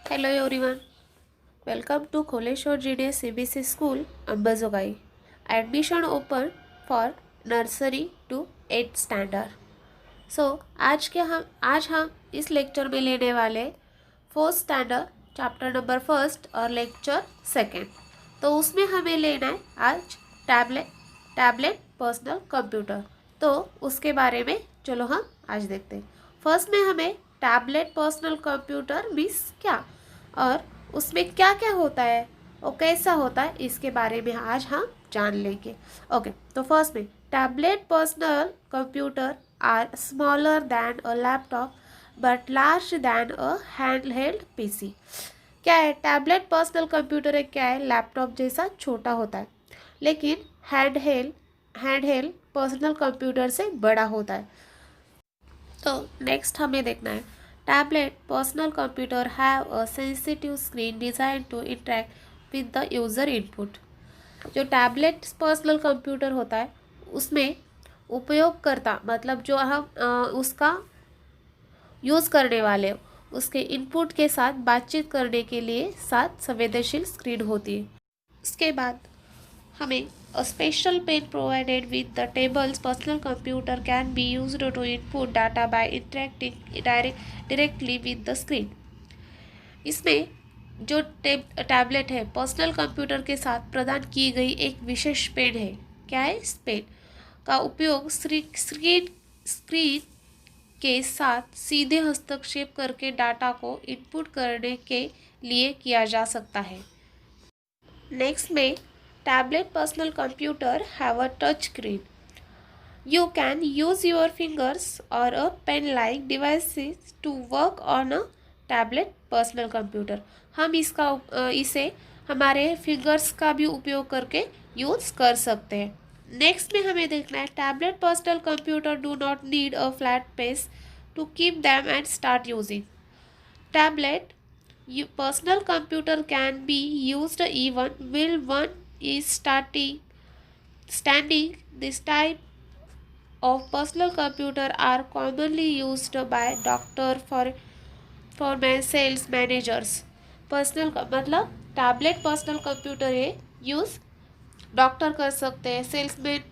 Hello everyone, welcome to Kholeshwar GDS CBSE School, Ambazogai. Admission open for nursery to 8th standard. आज हम इस lecture में लेने वाले 4th standard chapter number first और lecture second. तो उसमें हमें लेना है आज टैबलेट पर्सनल कंप्यूटर। तो उसके बारे में चलो हम आज देखते हैं। फर्स्ट में हमें टैबलेट पर्सनल कंप्यूटर मीन्स क्या और उसमें क्या क्या होता है और कैसा होता है इसके बारे में आज हम जान लेंगे। ओके, तो फर्स्ट में tablet personal computer are smaller than a laptop but large than a handheld PC. क्या है टैबलेट पर्सनल कंप्यूटर? है क्या है, लैपटॉप जैसा छोटा होता है लेकिन हैंडहेल्ड पर्सनल कंप्यूटर से बड़ा होता है। तो नेक्स्ट हमें देखना है tablet personal computer have a sensitive screen design to interact with the user input. जो टैबलेट पर्सनल कंप्यूटर होता है उसमें उपयोगकर्ता मतलब जो हम उसका यूज़ करने वाले उसके इनपुट के साथ बातचीत करने के लिए साथ संवेदनशील स्क्रीन होती है। उसके बाद हमें a special pen provided with the tables personal computer can be used to input data by interacting directly with the screen। इसमें जो टैबलेट है पर्सनल कंप्यूटर के साथ प्रदान की गई एक विशेष पेन है। क्या है? इस पेन का उपयोग स्क्रीन के साथ सीधे हस्तक्षेप करके डाटा को इनपुट करने के लिए किया जा सकता है। नेक्स्ट में tablet personal computer have a touch screen. You can use your fingers or a pen-like devices to work on a tablet personal computer। हम इसे हमारे फिंगर्स का भी उपयोग करके यूज़ कर सकते हैं। नेक्स्ट में हमें देखना है tablet personal computer do not need a flat page to keep them and start using. Tablet personal computer can be used even while one is standing। This type of personal computer are commonly used by doctor for sales managers। Personal मतलब tablet personal computer है use doctor कर सकते हैं,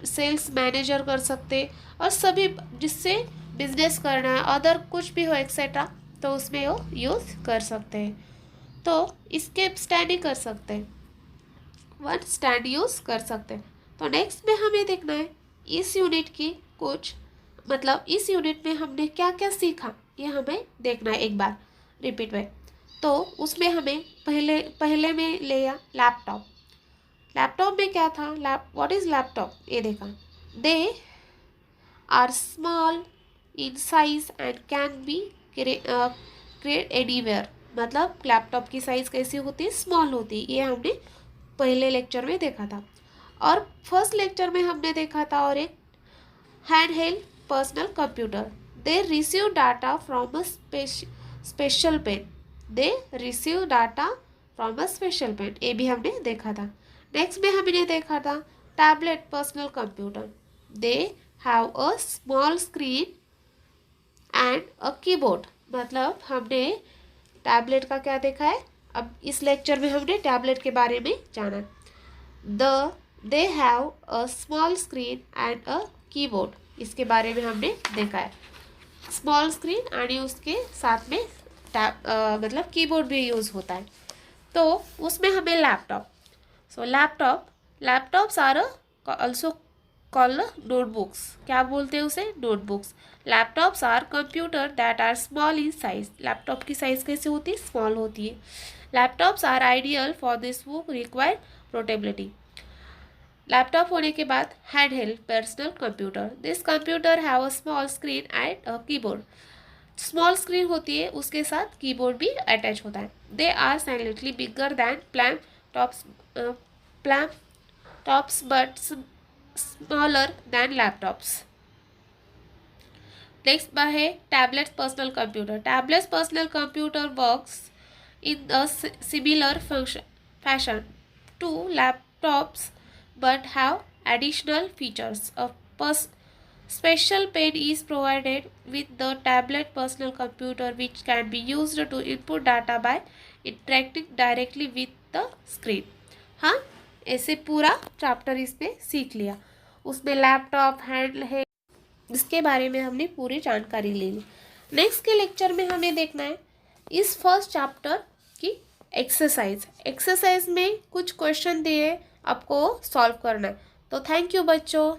sales manager कर सकते हैं और सभी जिससे बिजनेस करना है अदर कुछ भी हो एक्सेट्रा तो उसमें वो यूज़ कर सकते हैं। तो इसके स्टैंडिंग कर सकते हैं, वन स्टैंड यूज़ कर सकते हैं। तो नेक्स्ट में हमें देखना है इस यूनिट की कुछ मतलब इस यूनिट में हमने क्या क्या सीखा ये हमें देखना है एक बार रिपीट में। तो उसमें हमें पहले में लिया लैपटॉप। लैपटॉप में क्या था, व्हाट इज़ लैपटॉप? ये देखा, they are small in size and can be create anywhere. मतलब लैपटॉप की साइज़ कैसी होती है? स्मॉल होती है। ये हमने पहले लेक्चर में देखा था और फर्स्ट लेक्चर में हमने देखा था और एक handheld personal computer. They receive data from a special pen. They receive data from a special pen, ये भी हमने देखा था। नेक्स्ट में हमने देखा था tablet personal computer. They have a small screen and a keyboard. मतलब हमने टैबलेट का क्या देखा है, अब इस लेक्चर में हमने टैबलेट के बारे में जाना। They have a small screen and a keyboard, इसके बारे में हमने देखा है। स्मॉल स्क्रीन एंड उसके साथ में मतलब कीबोर्ड भी यूज़ होता है। तो उसमें हमें laptop, so laptops are also called notebooks. क्या बोलते हैं उसे? Notebooks. Laptops are computer that are small in size. Laptop की साइज़ कैसे होती है? स्मॉल होती है। Laptops are ideal for this book required portability. Laptop होने के बाद handheld personal computer. This computer have a small screen and a keyboard. Small screen होती है उसके साथ कीबोर्ड भी अटैच होता है। They are silently bigger than palm tops but smaller than laptops. Next है tablet personal computer. Tablet personal computer works in a similar fashion to laptops but have additional features. A Special pen is provided with the tablet personal computer which can be used to input data by interacting directly with the screen. हाँ, ऐसे पूरा chapter इसमें सीख लिया. उसमें laptop hand है, इसके बारे में हमने पूरी जानकारी ले ली. नेक्स्ट के लेक्चर में हमें देखना है इस फर्स्ट चैप्टर की एक्सरसाइज में कुछ क्वेश्चन दिए आपको सॉल्व करना है. तो थैंक यू बच्चों.